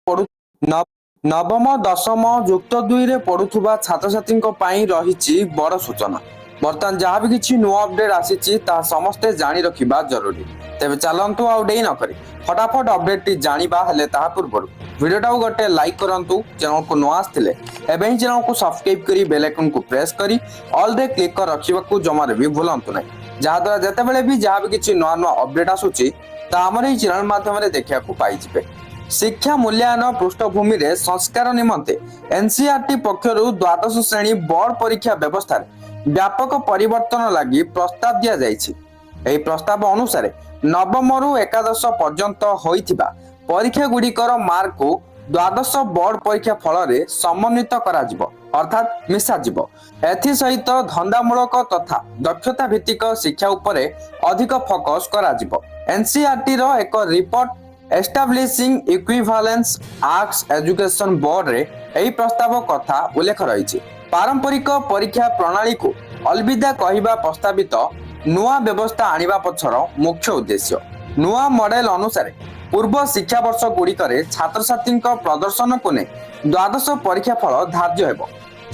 ପଢୁ ନବମ ଦଶମ ଯୁକ୍ତ ଦୁଇରେ ପଢୁଥିବା ଛାତ୍ରଛାତ୍ରୀଙ୍କ ପାଇଁ ରହିଛି ବଡ଼ ସୂଚନା। ବର୍ତ୍ତମାନ ଯାହା ବି କିଛି ନୂଆ ଅପଡେଟ୍ ଆସିଛି ତାହା ସମସ୍ତେ ଜାଣି ରଖିବା ଜରୁରୀ। ତେବେ ଚାଲନ୍ତୁ ଆଉ ଡେରି ନ କରି ଫଟାଫଟ ଅପଡେଟଟି ଜାଣିବା। ହେଲେ ତାହା ପୂର୍ବରୁ ଭିଡ଼ିଓଟାକୁ ଗୋଟେ ଲାଇକ୍ କରନ୍ତୁ। ଚ୍ୟାନେଲକୁ ନୂଆ ଆସିଥିଲେ ଏବେ ହିଁ ଚ୍ୟାନେଲକୁ ସବସ୍କ୍ରାଇବ୍ କରି ବେଲ୍ ଆଇକନକୁ ପ୍ରେସ୍ କରି ଅଲ୍ରେ କ୍ଲିକ୍ କରି ରଖିବାକୁ ଜମାରେ ବି ଭୁଲନ୍ତୁ ନାହିଁ। ଯାହାଦ୍ୱାରା ଯେତେବେଳେ ବି ଯାହା ବି କିଛି ନୂଆ ନୂଆ ଅପଡେଟ୍ ଆସୁଛି ତାହା ଆମର ଏହି ଚ୍ୟାନେଲ ମାଧ୍ୟମରେ ଦେଖିବାକୁ ପାଇଯିବେ। ଶିକ୍ଷା ମୂଲ୍ୟାୟନ ପୃଷ୍ଠଭୂମିରେ ସଂସ୍କାର ନିମନ୍ତେ ଏନସିଆରଟି ପକ୍ଷରୁ ଦ୍ୱାଦଶ ଶ୍ରେଣୀ ବୋର୍ଡ ପରୀକ୍ଷା ବ୍ୟବସ୍ଥାରେ ବ୍ୟାପକ ପରିବର୍ତ୍ତନ ଲାଗି ପ୍ରସ୍ତାବ ଦିଆଯାଇଛି। ଏହି ପ୍ରସ୍ତାବ ଅନୁସାରେ ନବମରୁ ଏକାଦଶ ପର୍ଯ୍ୟନ୍ତ ହୋଇଥିବା ପରୀକ୍ଷା ଗୁଡ଼ିକର ମାର୍କକୁ ଦ୍ୱାଦଶ ବୋର୍ଡ ପରୀକ୍ଷା ଫଳରେ ସମନ୍ୱିତ କରାଯିବ, ଅର୍ଥାତ୍ ମିଶାଯିବ। ଏଥିସହିତ ଧନ୍ଦାମୂଳକ ତଥା ଦକ୍ଷତା ଭିତ୍ତିକ ଶିକ୍ଷା ଉପରେ ଅଧିକ ଫୋକସ କରାଯିବ। ଏନସିଆରଟିର ଏକ ରିପୋର୍ଟ ଏଷ୍ଟାବ୍ଲିଶିଂ ଇକ୍ୱିଭାଲେନ୍ସ ଆର୍ଟ୍ସ ଏଜୁକେସନ ବୋର୍ଡରେ ଏହି ପ୍ରସ୍ତାବ କଥା ଉଲ୍ଲେଖ ରହିଛି। ପାରମ୍ପରିକ ପରୀକ୍ଷା ପ୍ରଣାଳୀକୁ ଅଲବିଦା କହିବା ପ୍ରସ୍ତାବିତ ନୂଆ ବ୍ୟବସ୍ଥା ଆଣିବା ପଛର ମୁଖ୍ୟ ଉଦ୍ଦେଶ୍ୟ। ନୂଆ ମଡେଲ ଅନୁସାରେ ପୂର୍ବ ଶିକ୍ଷାବର୍ଷ ଗୁଡ଼ିକରେ ଛାତ୍ରଛାତ୍ରୀଙ୍କ ପ୍ରଦର୍ଶନକୁ ନେଇ ଦ୍ୱାଦଶ ପରୀକ୍ଷା ଫଳ ଧାର୍ଯ୍ୟ ହେବ।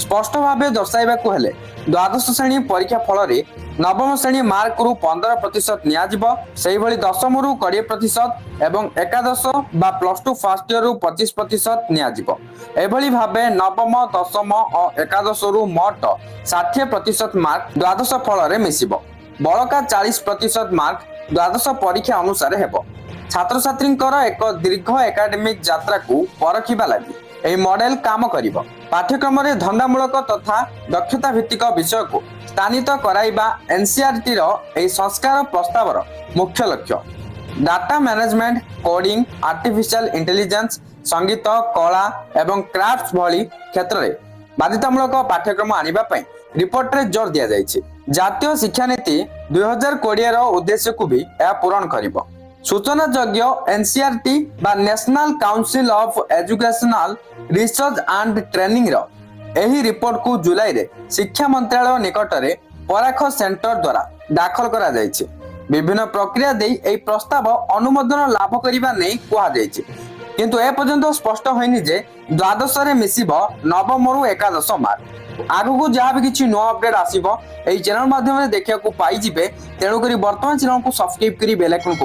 ସ୍ପଷ୍ଟ ଭାବେ ଦର୍ଶାଇବାକୁ ହେଲେ ଦ୍ୱାଦଶ ଶ୍ରେଣୀ ପରୀକ୍ଷା ଫଳରେ ନବମ ଶ୍ରେଣୀ ମାର୍କରୁ 15% ନିଆଯିବ, ସେହିଭଳି ଦଶମରୁ 20% ଏବଂ ଏକାଦଶ ବା +2 ଫାର୍ଷ୍ଟ ଇୟରରୁ 25% ନିଆଯିବ। ଏଭଳି ଭାବେ ନବମ, ଦଶମ ଓ ଏକାଦଶରୁ ମୋଟ 60% ମାର୍କ ଦ୍ୱାଦଶ ଫଳରେ ମିଶିବ। ବଳକା 40% ମାର୍କ ଦ୍ୱାଦଶ ପରୀକ୍ଷା ଅନୁସାରେ ହେବ। ଛାତ୍ରଛାତ୍ରୀଙ୍କର ଏକ ଦୀର୍ଘ ଏକାଡେମିକ ଯାତ୍ରାକୁ ପରଖିବା ଲାଗି ଏହି ମଡେଲ କାମ କରିବ। ପାଠ୍ୟକ୍ରମରେ ଧନ୍ଦାମୂଳକ ତଥା ଦକ୍ଷତା ଭିତ୍ତିକ ବିଷୟକୁ ସ୍ଥାନିତ କରାଇବା ଏନସିଆରଟିର ଏହି ସଂସ୍କାର ପ୍ରସ୍ତାବର ମୁଖ୍ୟ ଲକ୍ଷ୍ୟ। Data management, coding, artificial intelligence, ସଙ୍ଗୀତ, କଳା ଏବଂ କ୍ରାଫ୍ଟ ଭଳି କ୍ଷେତ୍ରରେ ବାଧ୍ୟତାମୂଳକ ପାଠ୍ୟକ୍ରମ ଆଣିବା ପାଇଁ ରିପୋର୍ଟରେ ଜୋର ଦିଆଯାଇଛି। ଜାତୀୟ ଶିକ୍ଷାନୀତି 2020ର ଉଦ୍ଦେଶ୍ୟକୁ ବି ଏହା ପୂରଣ କରିବ। ସୂଚନାଯୋଗ୍ୟ, ଏନସିଆରଟି ବା national council of educational research and ଟ୍ରେନିଂର ଏହି ରିପୋର୍ଟକୁ ଜୁଲାଇରେ ଶିକ୍ଷା ମନ୍ତ୍ରାଳୟ ନିକଟରେ ପରାଖ ସେଣ୍ଟର ଦ୍ୱାରା ଦାଖଲ କରାଯାଇଛି। ବିଭିନ୍ନ ପ୍ରକ୍ରିୟା ଦେଇ ଏହି ପ୍ରସ୍ତାବ ଅନୁମୋଦନ ଲାଭ କରିବା ନେଇ କୁହାଯାଇଛି, କିନ୍ତୁ ଏପର୍ଯ୍ୟନ୍ତ ସ୍ପଷ୍ଟ ହୋଇନି ଯେ ଦ୍ୱାଦଶରେ ମିଶିବ ନବମରୁ ଏକାଦଶ ମାର୍କ। ଆଗକୁ ଯାହା ବି କିଛି ନୂଆ ଅପଡେଟ୍ ଆସିବ ଏହି ଚ୍ୟାନେଲ ମାଧ୍ୟମରେ ଦେଖିବାକୁ ପାଇଯିବେ। ତେଣୁକରି ବର୍ତ୍ତମାନ ଚ୍ୟାନେଲକୁ ସବସ୍କ୍ରାଇବ୍ କରି ବେଲ୍ ଆଇକନକୁ